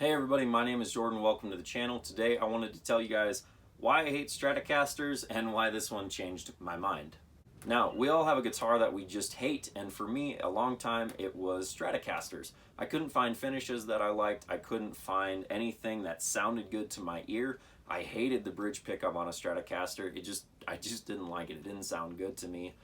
Hey everybody, my name is Jordan. Welcome to the channel. Today I wanted to tell you guys why I hate Stratocasters and why this one changed my mind. Now, we all have a guitar that we just hate, and for me, a long time, it was Stratocasters. I couldn't find finishes that I liked. I couldn't find anything that sounded good to my ear. I hated the bridge pickup on a Stratocaster. I just didn't like it. It didn't sound good to me.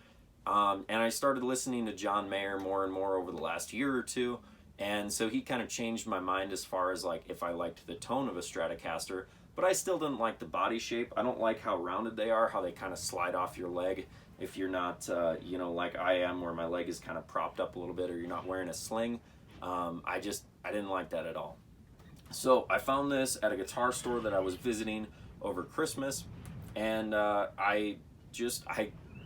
And I started listening to John Mayer more and more over the last year or two. And so he kind of changed my mind as far as like if I liked the tone of a Stratocaster, but I still didn't like the body shape. I don't like how rounded they are, how they kind of slide off your leg if you're not, like I am, where my leg is kind of propped up a little bit, or you're not wearing a sling. I didn't like that at all. So I found this at a guitar store that I was visiting over Christmas, and I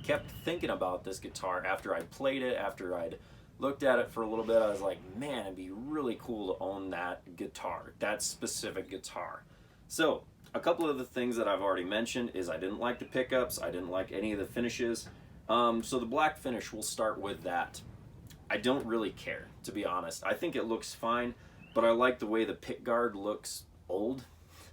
kept thinking about this guitar after I played it, after I'd looked at it for a little bit. I was like, man, it'd be really cool to own that guitar, that specific guitar. So a couple of the things that I've already mentioned is I didn't like the pickups, I didn't like any of the finishes. So the black finish, we'll start with that. I don't really care, to be honest. I think it looks fine, but I like the way the pick guard looks old.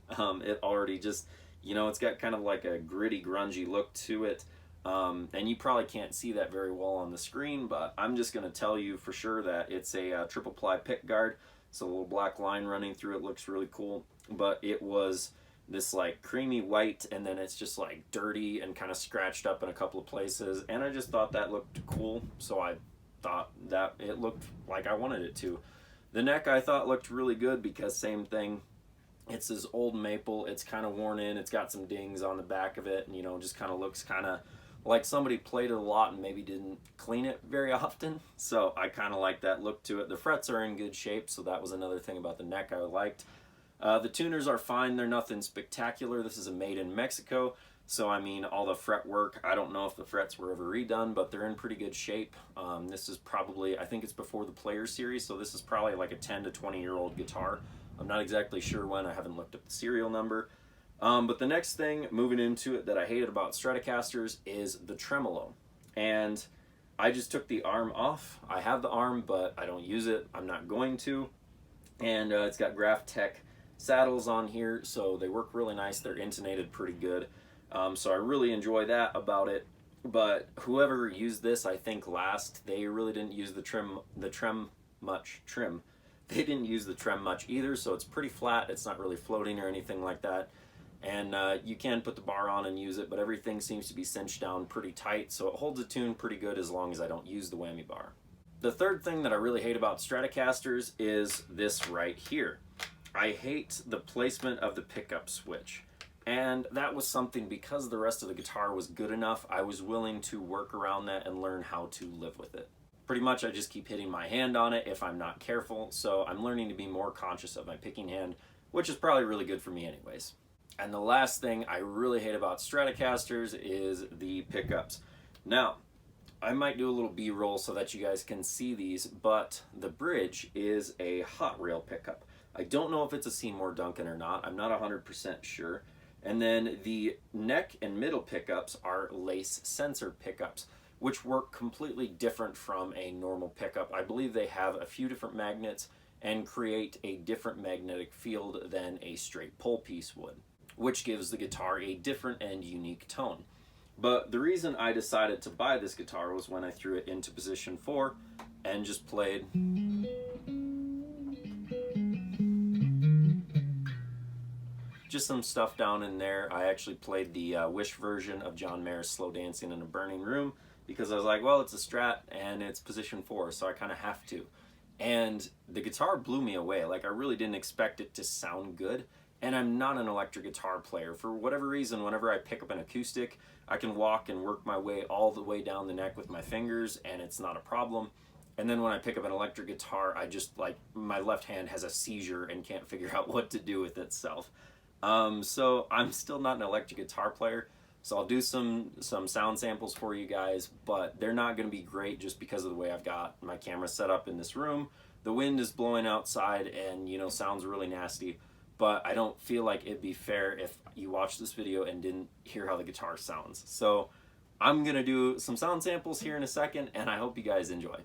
It already just, it's got kind of like a gritty, grungy look to it. And you probably can't see that very well on the screen, but I'm just going to tell you for sure that it's a triple ply pick guard. So a little black line running through it looks really cool, but it was this like creamy white, and then it's just like dirty and kind of scratched up in a couple of places, and I just thought that looked cool, so I thought that it looked like I wanted it to. The neck I thought looked really good because same thing, it's this old maple, it's kind of worn in, it's got some dings on the back of it, and just kind of looks kind of like somebody played it a lot and maybe didn't clean it very often. So I kind of like that look to it. The frets are in good shape, so that was another thing about the neck I liked. The tuners are fine. They're nothing spectacular. This is a made in Mexico, so I mean all the fret work, I don't know if the frets were ever redone, but they're in pretty good shape. This is probably, I think it's before the Player series, so this is probably like a 10 to 20 year old guitar. I'm not exactly sure when. I haven't looked up the serial number. But the next thing, moving into it, that I hated about Stratocasters is the tremolo. And I just took the arm off. I have the arm, but I don't use it. I'm not going to. And it's got Graph Tech saddles on here, so they work really nice. They're intonated pretty good. So I really enjoy that about it. But whoever used this, I think last, they really didn't use the trim much. They didn't use the trem much either, so it's pretty flat. It's not really floating or anything like that. And you can put the bar on and use it, but everything seems to be cinched down pretty tight, so it holds a tune pretty good as long as I don't use the whammy bar. The third thing that I really hate about Stratocasters is this right here. I hate the placement of the pickup switch. And that was something, because the rest of the guitar was good enough, I was willing to work around that and learn how to live with it. Pretty much I just keep hitting my hand on it if I'm not careful, so I'm learning to be more conscious of my picking hand, which is probably really good for me anyways. And the last thing I really hate about Stratocasters is the pickups. Now, I might do a little B-roll so that you guys can see these, but the bridge is a hot rail pickup. I don't know if it's a Seymour Duncan or not. I'm not 100% sure. And then the neck and middle pickups are lace sensor pickups, which work completely different from a normal pickup. I believe they have a few different magnets and create a different magnetic field than a straight pole piece would, which gives the guitar a different and unique tone. But the reason I decided to buy this guitar was when I threw it into position 4 and just played just some stuff down in there. I actually played the Wish version of John Mayer's Slow Dancing in a Burning Room because I was like, well, it's a Strat and it's position 4, so I kind of have to. And the guitar blew me away. Like, I really didn't expect it to sound good. And I'm not an electric guitar player. For whatever reason, whenever I pick up an acoustic, I can walk and work my way all the way down the neck with my fingers, and it's not a problem. And then when I pick up an electric guitar, I just, like, my left hand has a seizure and can't figure out what to do with itself. So I'm still not an electric guitar player, so I'll do some sound samples for you guys, but they're not going to be great just because of the way I've got my camera set up in this room. The wind is blowing outside and, sounds really nasty. But I don't feel like it'd be fair if you watched this video and didn't hear how the guitar sounds. So I'm gonna do some sound samples here in a second, and I hope you guys enjoy.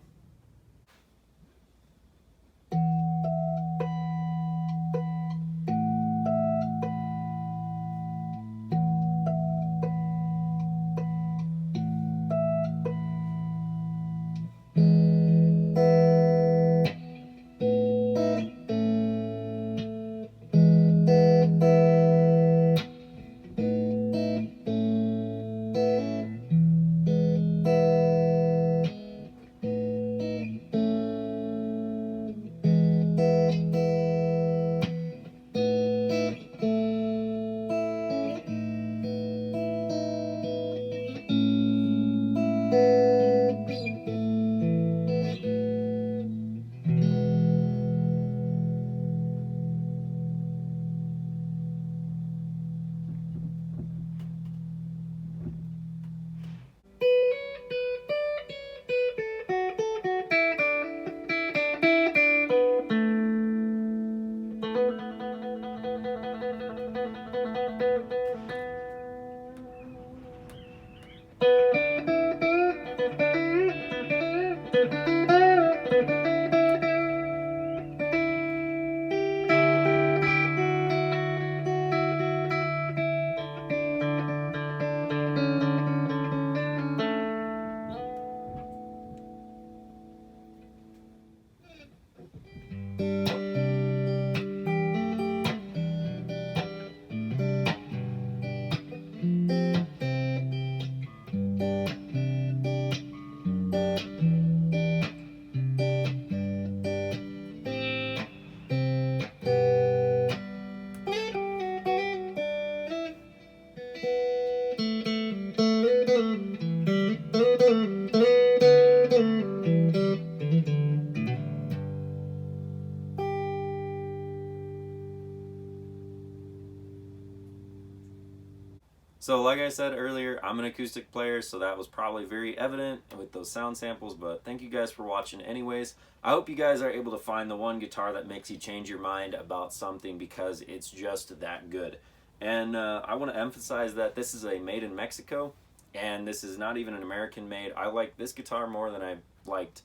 So like I said earlier, I'm an acoustic player, so that was probably very evident with those sound samples, but thank you guys for watching anyways. I hope you guys are able to find the one guitar that makes you change your mind about something because it's just that good. And I want to emphasize that this is a made in Mexico, and this is not even an American made. I like this guitar more than I liked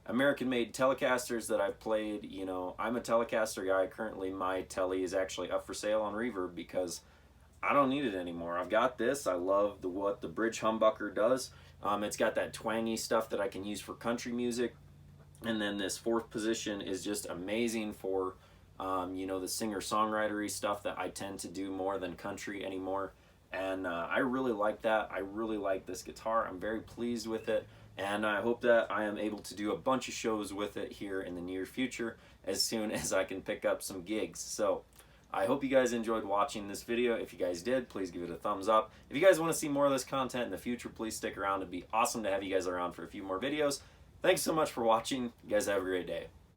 American made Telecasters that I've played. You know, I'm a Telecaster guy. Currently my tele is actually up for sale on Reverb because I don't need it anymore. I've got this. I love what the bridge humbucker does. It's got that twangy stuff that I can use for country music. And then this fourth position is just amazing for, you know, the singer-songwritery stuff that I tend to do more than country anymore. And I really like that. I really like this guitar. I'm very pleased with it. And I hope that I am able to do a bunch of shows with it here in the near future as soon as I can pick up some gigs. So I hope you guys enjoyed watching this video. If you guys did, please give it a thumbs up. If you guys want to see more of this content in the future, please stick around. It'd be awesome to have you guys around for a few more videos. Thanks so much for watching. You guys have a great day.